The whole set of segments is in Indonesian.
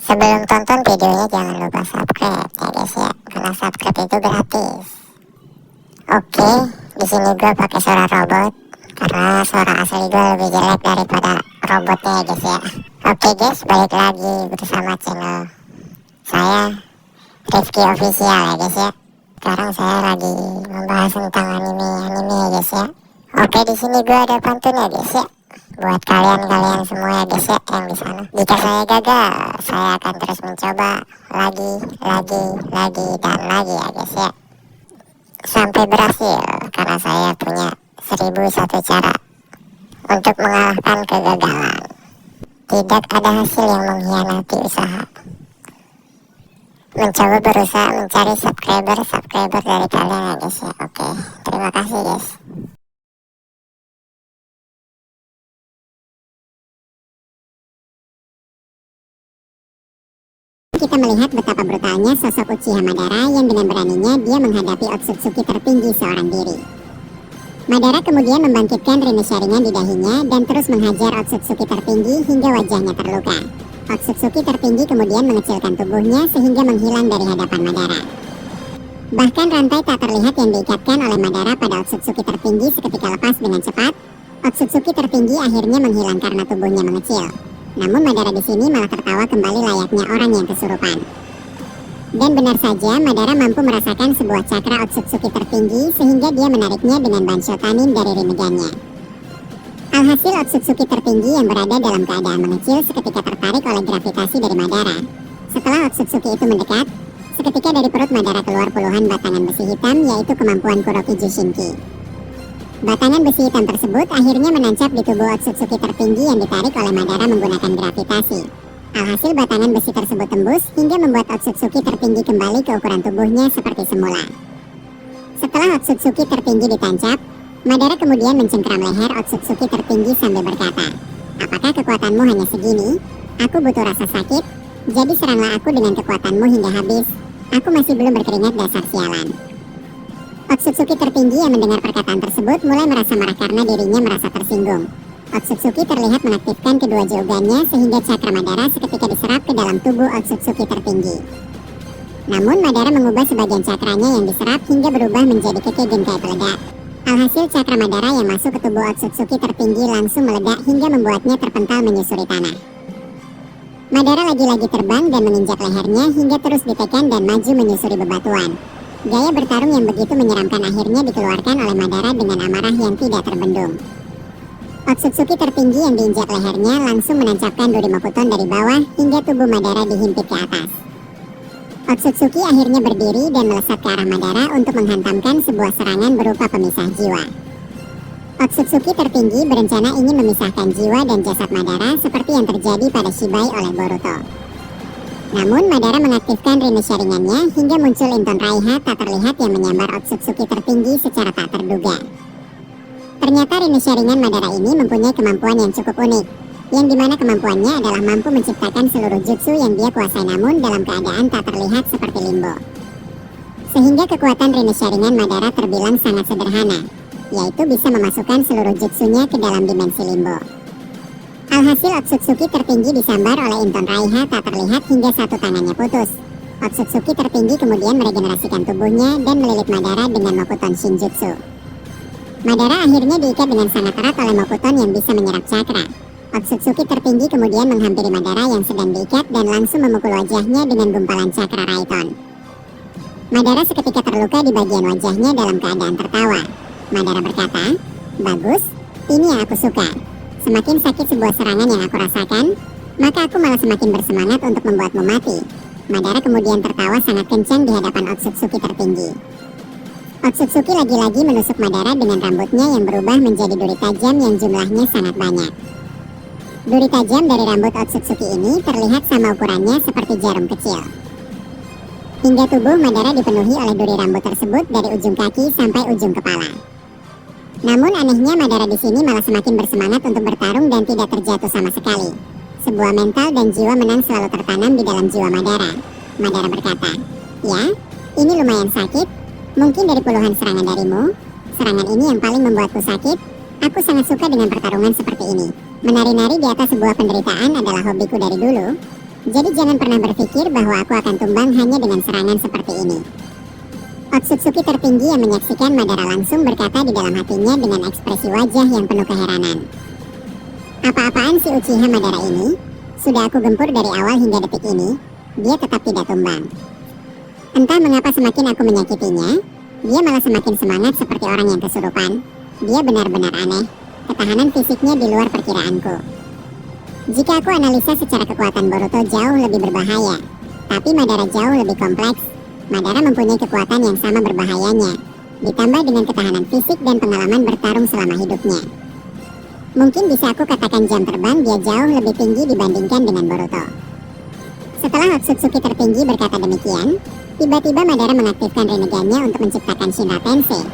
Sebelum tonton videonya jangan lupa subscribe ya guys ya, karena subscribe itu gratis. Oke, di sini gue pakai suara robot karena suara asli gue lebih jelek daripada robotnya ya guys ya. Oke guys, balik lagi bersama channel saya Rifki Official ya guys ya. Sekarang saya lagi membahas tentang anime ya guys ya. Oke, di sini gue ada pantun ya guys ya, buat kalian semua ya guys ya yang di sana. Jika saya gagal, saya akan terus mencoba lagi dan lagi ya guys ya, sampai berhasil, karena saya punya 1001 cara untuk mengalahkan kegagalan. Tidak ada hasil yang mengkhianati usaha. Mencoba berusaha mencari subscriber dari kalian ya guys ya. Oke, terima kasih guys. Kita melihat betapa brutalnya sosok Uchiha Madara yang dengan beraninya dia menghadapi Otsutsuki tertinggi seorang diri. Madara kemudian membangkitkan Rinne Sharingan di dahinya dan terus menghajar Otsutsuki tertinggi hingga wajahnya terluka. Otsutsuki tertinggi kemudian mengecilkan tubuhnya sehingga menghilang dari hadapan Madara. Bahkan rantai tak terlihat yang diikatkan oleh Madara pada Otsutsuki tertinggi seketika lepas dengan cepat. Otsutsuki tertinggi akhirnya menghilang karena tubuhnya mengecil. Namun Madara di sini malah tertawa kembali layaknya orang yang kesurupan. Dan benar saja, Madara mampu merasakan sebuah cakra Otsutsuki tertinggi sehingga dia menariknya dengan Banshotanin dari Rinnegan-nya. Alhasil Otsutsuki tertinggi yang berada dalam keadaan mengecil seketika tertarik oleh gravitasi dari Madara. Setelah Otsutsuki itu mendekat, seketika dari perut Madara keluar puluhan batangan besi hitam, yaitu kemampuan Kuroki Jushinki. Batangan besi hitam tersebut akhirnya menancap di tubuh Otsutsuki tertinggi yang ditarik oleh Madara menggunakan gravitasi. Alhasil batangan besi tersebut tembus hingga membuat Otsutsuki tertinggi kembali ke ukuran tubuhnya seperti semula. Setelah Otsutsuki tertinggi ditancap, Madara kemudian mencengkram leher Otsutsuki tertinggi sambil berkata, "Apakah kekuatanmu hanya segini? Aku butuh rasa sakit, jadi seranglah aku dengan kekuatanmu hingga habis. Aku masih belum berkeringat, dasar sialan." Otsutsuki tertinggi yang mendengar perkataan tersebut mulai merasa marah karena dirinya merasa tersinggung. Otsutsuki terlihat mengaktifkan kedua jaugannya sehingga cakra Madara seketika diserap ke dalam tubuh Otsutsuki tertinggi. Namun Madara mengubah sebagian cakranya yang diserap hingga berubah menjadi Keke Genkai peledak. Alhasil cakra Madara yang masuk ke tubuh Otsutsuki tertinggi langsung meledak hingga membuatnya terpental menyusuri tanah. Madara lagi-lagi terbang dan menginjak lehernya hingga terus ditekan dan maju menyusuri bebatuan. Gaya bertarung yang begitu menyeramkan akhirnya dikeluarkan oleh Madara dengan amarah yang tidak terbendung. Otsutsuki tertinggi yang diinjak lehernya langsung menancapkan Duri Mokuton dari bawah hingga tubuh Madara dihimpit ke atas. Otsutsuki akhirnya berdiri dan melesat ke arah Madara untuk menghantamkan sebuah serangan berupa pemisah jiwa. Otsutsuki tertinggi berencana ingin memisahkan jiwa dan jasad Madara seperti yang terjadi pada Shibai oleh Boruto. Namun Madara mengaktifkan Rinne Sharingan-nya hingga muncul Inton Raiha tak terlihat yang menyambar Otsutsuki tertinggi secara tak terduga. Ternyata Rinne Sharingan Madara ini mempunyai kemampuan yang cukup unik, yang dimana kemampuannya adalah mampu menciptakan seluruh jutsu yang dia kuasai namun dalam keadaan tak terlihat seperti limbo. Sehingga kekuatan Rinne Sharingan Madara terbilang sangat sederhana, yaitu bisa memasukkan seluruh jutsunya ke dalam dimensi limbo. Alhasil Otsutsuki tertinggi disambar oleh Inton Raiha tak terlihat hingga satu tangannya putus. Otsutsuki tertinggi kemudian meregenerasikan tubuhnya dan melilit Madara dengan Mokuton Shinjutsu. Madara akhirnya diikat dengan sangat erat oleh Mokuton yang bisa menyerap cakra. Otsutsuki tertinggi kemudian menghampiri Madara yang sedang diikat dan langsung memukul wajahnya dengan gumpalan cakra Raiton. Madara seketika terluka di bagian wajahnya dalam keadaan tertawa. Madara berkata, "Bagus, ini yang aku suka. Semakin sakit sebuah serangan yang aku rasakan, maka aku malah semakin bersemangat untuk membuatmu mati." Madara kemudian tertawa sangat kencang di hadapan Otsutsuki tertinggi. Otsutsuki lagi-lagi menusuk Madara dengan rambutnya yang berubah menjadi duri tajam yang jumlahnya sangat banyak. Duri tajam dari rambut Otsutsuki ini terlihat sama ukurannya seperti jarum kecil. Hingga tubuh Madara dipenuhi oleh duri rambut tersebut dari ujung kaki sampai ujung kepala. Namun anehnya Madara di sini malah semakin bersemangat untuk bertarung dan tidak terjatuh sama sekali. Sebuah mental dan jiwa menang selalu tertanam di dalam jiwa Madara. Madara berkata, "Ya, ini lumayan sakit. Mungkin dari puluhan serangan darimu, serangan ini yang paling membuatku sakit. Aku sangat suka dengan pertarungan seperti ini. Menari-nari di atas sebuah penderitaan adalah hobiku dari dulu." Jadi jangan pernah berpikir bahwa aku akan tumbang hanya dengan serangan seperti ini. Otsutsuki tertinggi yang menyaksikan Madara langsung berkata di dalam hatinya dengan ekspresi wajah yang penuh keheranan. Apa-apaan si Uchiha Madara ini? Sudah aku gempur dari awal hingga detik ini, dia tetap tidak tumbang. Entah mengapa semakin aku menyakitinya, dia malah semakin semangat seperti orang yang kesurupan. Dia benar-benar aneh, ketahanan fisiknya di luar perkiraanku. Jika aku analisa secara kekuatan Boruto jauh lebih berbahaya, tapi Madara jauh lebih kompleks. Madara mempunyai kekuatan yang sama berbahayanya, ditambah dengan ketahanan fisik dan pengalaman bertarung selama hidupnya. Mungkin bisa aku katakan jam terbang dia jauh lebih tinggi dibandingkan dengan Boruto. Setelah Otsutsuki tertinggi berkata demikian, tiba-tiba Madara mengaktifkan Rinnegan-nya untuk menciptakan Shinra Tensei.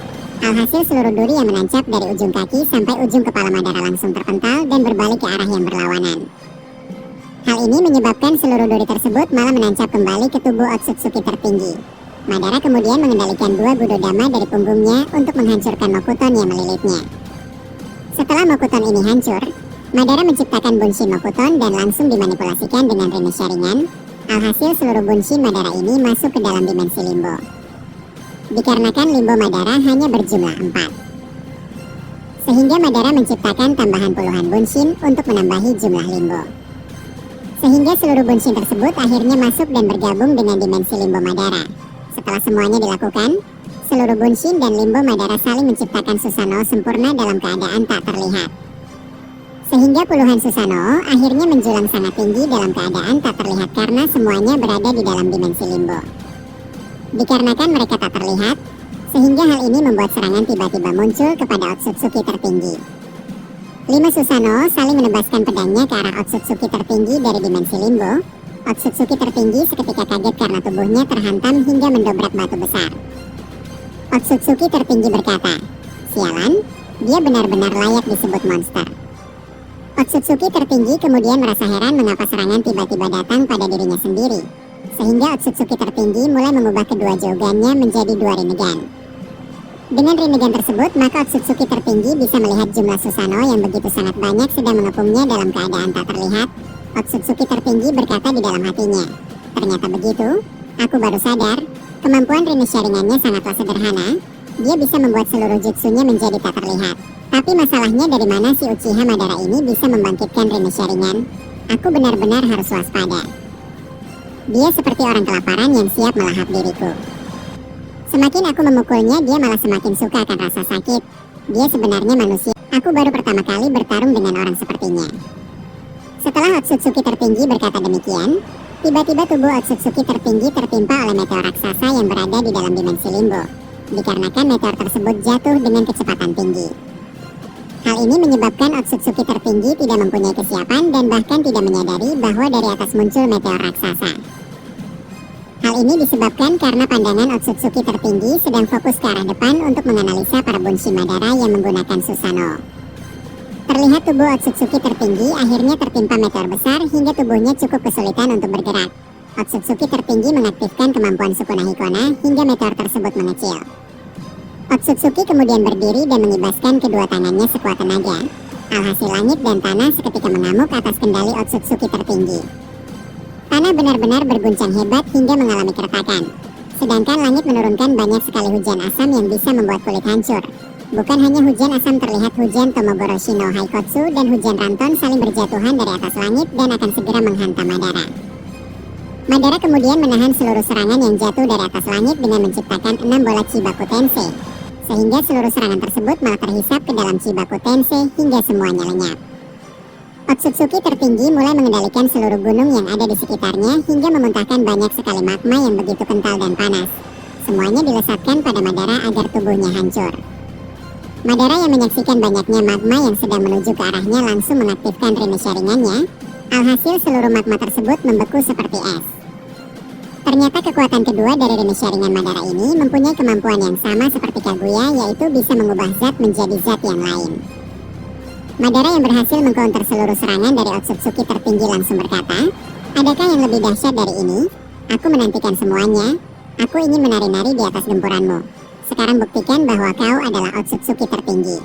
Alhasil seluruh duri yang menancap dari ujung kaki sampai ujung kepala Madara langsung terpental dan berbalik ke arah yang berlawanan. Hal ini menyebabkan seluruh duri tersebut malah menancap kembali ke tubuh Otsutsuki tertinggi. Madara kemudian mengendalikan dua Budodama dari punggungnya untuk menghancurkan Mokuton yang melilitnya. Setelah Mokuton ini hancur, Madara menciptakan Bunshin Mokuton dan langsung dimanipulasikan dengan Rinne Sharingan. Alhasil seluruh Bunshin Madara ini masuk ke dalam dimensi limbo. Dikarenakan limbo Madara hanya berjumlah 4, sehingga Madara menciptakan tambahan puluhan Bunshin untuk menambahi jumlah limbo. Sehingga seluruh Bunshin tersebut akhirnya masuk dan bergabung dengan dimensi limbo Madara. Setelah semuanya dilakukan, seluruh Bunshin dan limbo Madara saling menciptakan Susanoo sempurna dalam keadaan tak terlihat. Sehingga puluhan Susanoo akhirnya menjulang sangat tinggi dalam keadaan tak terlihat karena semuanya berada di dalam dimensi limbo. Dikarenakan mereka tak terlihat, sehingga hal ini membuat serangan tiba-tiba muncul kepada Otsutsuki tertinggi. 5 Susanoo saling menebaskan pedangnya ke arah Otsutsuki tertinggi dari dimensi limbo. Otsutsuki tertinggi seketika kaget karena tubuhnya terhantam hingga mendobrak batu besar. Otsutsuki tertinggi berkata, "Sialan, dia benar-benar layak disebut monster." Otsutsuki tertinggi kemudian merasa heran mengapa serangan tiba-tiba datang pada dirinya sendiri, sehingga Otsutsuki tertinggi mulai mengubah kedua Jogannya menjadi 2 Rinnegan. Dengan Rinnegan tersebut, maka Otsutsuki tertinggi bisa melihat jumlah Susanoo yang begitu sangat banyak sedang mengepungnya dalam keadaan tak terlihat. Otsutsuki tertinggi berkata di dalam hatinya, "Ternyata begitu, aku baru sadar, kemampuan Rinne Sharingan-nya sangatlah sederhana, dia bisa membuat seluruh jutsunya menjadi tak terlihat. Tapi masalahnya dari mana si Uchiha Madara ini bisa membangkitkan Rinne Sharingan? Aku benar-benar harus waspada. Dia seperti orang kelaparan yang siap melahap diriku. Semakin aku memukulnya, dia malah semakin suka akan rasa sakit. Dia sebenarnya manusia. Aku baru pertama kali bertarung dengan orang sepertinya." Setelah Otsutsuki tertinggi berkata demikian, tiba-tiba tubuh Otsutsuki tertinggi tertimpa oleh meteor raksasa yang berada di dalam dimensi limbo, dikarenakan meteor tersebut jatuh dengan kecepatan tinggi. Hal ini menyebabkan Otsutsuki tertinggi tidak mempunyai kesiapan dan bahkan tidak menyadari bahwa dari atas muncul meteor raksasa. Hal ini disebabkan karena pandangan Otsutsuki tertinggi sedang fokus ke arah depan untuk menganalisa para Bunshin Madara yang menggunakan Susanoo. Terlihat tubuh Otsutsuki tertinggi akhirnya tertimpa meteor besar hingga tubuhnya cukup kesulitan untuk bergerak. Otsutsuki tertinggi mengaktifkan kemampuan Sukuna Hikona hingga meteor tersebut mengecil. Otsutsuki kemudian berdiri dan mengibaskan kedua tangannya sekuat tenaga. Alhasil langit dan tanah seketika mengamuk atas kendali Otsutsuki tertinggi. Tanah benar-benar berguncang hebat hingga mengalami keretakan. Sedangkan langit menurunkan banyak sekali hujan asam yang bisa membuat kulit hancur. Bukan hanya hujan asam, terlihat hujan Tomogoroshi no Haikotsu dan hujan Ranton saling berjatuhan dari atas langit dan akan segera menghantam Madara. Madara kemudian menahan seluruh serangan yang jatuh dari atas langit dengan menciptakan 6 bola Chibaku Tensei, sehingga seluruh serangan tersebut malah terhisap ke dalam Chibaku Tensei hingga semuanya lenyap. Otsutsuki tertinggi mulai mengendalikan seluruh gunung yang ada di sekitarnya hingga memuntahkan banyak sekali magma yang begitu kental dan panas. Semuanya dilesatkan pada Madara agar tubuhnya hancur. Madara yang menyaksikan banyaknya magma yang sedang menuju ke arahnya langsung mengaktifkan Rinne Sharingan-nya. Alhasil seluruh magma tersebut membeku seperti es. Ternyata kekuatan kedua dari Rinne Sharingan Madara ini mempunyai kemampuan yang sama seperti Kaguya, yaitu bisa mengubah zat menjadi zat yang lain. Madara yang berhasil mengcounter seluruh serangan dari Otsutsuki tertinggi langsung berkata, "Adakah yang lebih dahsyat dari ini? Aku menantikan semuanya. Aku ingin menari-nari di atas gempuranmu. Sekarang buktikan bahwa kau adalah Otsutsuki tertinggi."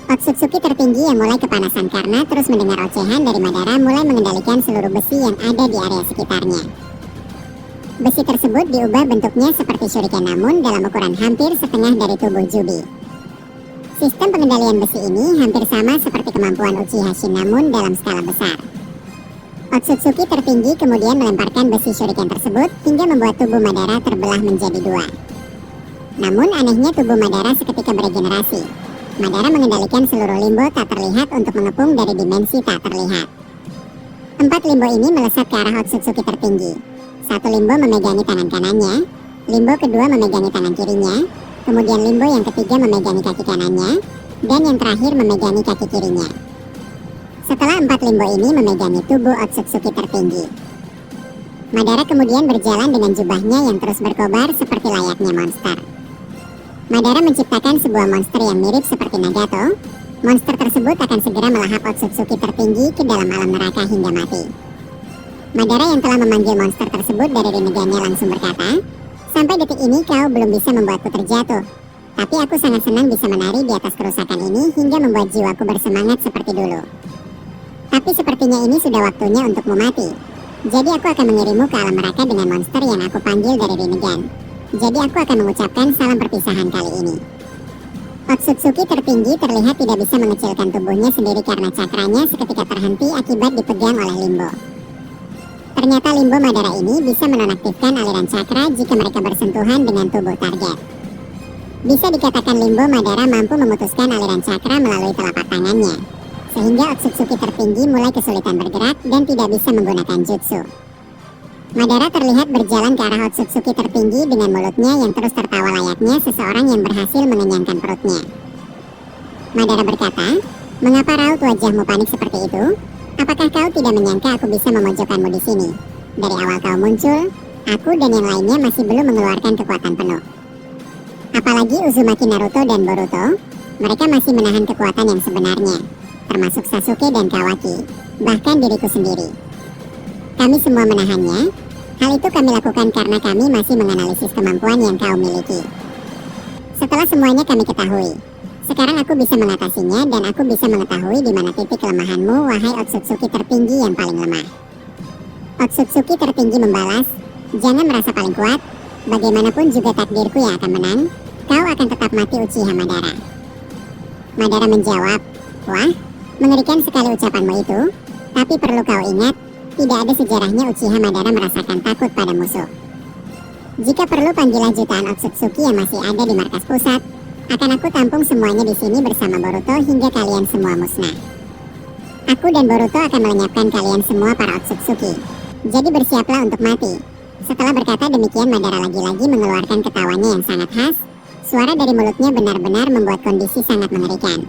Otsutsuki tertinggi yang mulai kepanasan karena terus mendengar ocehan dari Madara mulai mengendalikan seluruh besi yang ada di area sekitarnya. Besi tersebut diubah bentuknya seperti shuriken namun dalam ukuran hampir setengah dari tubuh Jubi. Sistem pengendalian besi ini hampir sama seperti kemampuan Uchiha Shin namun dalam skala besar. Otsutsuki tertinggi kemudian melemparkan besi shuriken tersebut hingga membuat tubuh Madara terbelah menjadi dua. Namun anehnya tubuh Madara seketika beregenerasi. Madara mengendalikan seluruh limbo tak terlihat untuk mengepung dari dimensi tak terlihat. 4 limbo ini melesat ke arah Otsutsuki tertinggi. Satu limbo memegangi tangan kanannya, limbo kedua memegangi tangan kirinya, kemudian limbo yang ketiga memegangi kaki kanannya, dan yang terakhir memegangi kaki kirinya. Setelah 4 limbo ini memegangi tubuh Otsutsuki tertinggi, Madara kemudian berjalan dengan jubahnya yang terus berkobar seperti layaknya monster. Madara menciptakan sebuah monster yang mirip seperti Nagato. Monster tersebut akan segera melahap Otsutsuki tertinggi ke dalam alam neraka hingga mati. Madara yang telah memanggil monster tersebut dari rinnegannya langsung berkata, "Sampai detik ini kau belum bisa membuatku terjatuh. Tapi aku sangat senang bisa menari di atas kerusakan ini hingga membuat jiwaku bersemangat seperti dulu. Tapi sepertinya ini sudah waktunya untukmu mati. Jadi aku akan mengirimmu ke alam neraka dengan monster yang aku panggil dari rinnegan. Jadi aku akan mengucapkan salam perpisahan kali ini." Otsutsuki tertinggi terlihat tidak bisa mengecilkan tubuhnya sendiri karena cakranya seketika terhenti akibat dipegang oleh limbo. Ternyata limbo Madara ini bisa menonaktifkan aliran cakra jika mereka bersentuhan dengan tubuh target. Bisa dikatakan limbo Madara mampu memutuskan aliran cakra melalui telapak tangannya, sehingga Otsutsuki tertinggi mulai kesulitan bergerak dan tidak bisa menggunakan jutsu. Madara terlihat berjalan ke arah Otsutsuki tertinggi dengan mulutnya yang terus tertawa layaknya seseorang yang berhasil mengenyangkan perutnya. Madara berkata, "Mengapa raut wajahmu panik seperti itu? Apakah kau tidak menyangka aku bisa memojokkanmu di sini? Dari awal kau muncul, aku dan yang lainnya masih belum mengeluarkan kekuatan penuh. Apalagi Uzumaki Naruto dan Boruto, mereka masih menahan kekuatan yang sebenarnya, termasuk Sasuke dan Kawaki, bahkan diriku sendiri. Kami semua menahannya. Hal itu kami lakukan karena kami masih menganalisis kemampuan yang kau miliki. Setelah semuanya kami ketahui, sekarang aku bisa mengatasinya dan aku bisa mengetahui di mana titik kelemahanmu, wahai Otsutsuki tertinggi yang paling lemah." Otsutsuki tertinggi membalas, "Jangan merasa paling kuat. Bagaimanapun juga takdirku yang akan menang. Kau akan tetap mati Uchiha Madara." Madara menjawab, "Wah, mengerikan sekali ucapanmu itu. Tapi perlu kau ingat, tidak ada sejarahnya Uchiha Madara merasakan takut pada musuh. Jika perlu panggillah jutaan Otsutsuki yang masih ada di markas pusat. Akan aku tampung semuanya di sini bersama Boruto hingga kalian semua musnah. Aku dan Boruto akan melenyapkan kalian semua para Otsutsuki. Jadi bersiaplah untuk mati." Setelah berkata demikian, Madara lagi-lagi mengeluarkan ketawanya yang sangat khas. Suara dari mulutnya benar-benar membuat kondisi sangat mengerikan.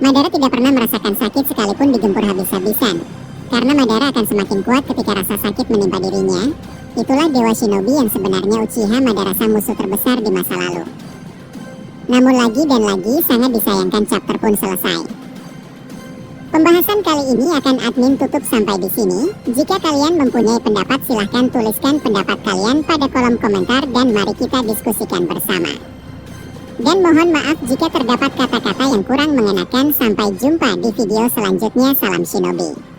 Madara tidak pernah merasakan sakit sekalipun digempur habis-habisan. Karena Madara akan semakin kuat ketika rasa sakit menimpa dirinya. Itulah Dewa Shinobi yang sebenarnya Uchiha Madara sang musuh terbesar di masa lalu. Namun lagi dan lagi sangat disayangkan chapter pun selesai. Pembahasan kali ini akan admin tutup sampai di sini. Jika kalian mempunyai pendapat silahkan tuliskan pendapat kalian pada kolom komentar dan mari kita diskusikan bersama. Dan mohon maaf jika terdapat kata-kata yang kurang mengenakan. Sampai jumpa di video selanjutnya. Salam Shinobi.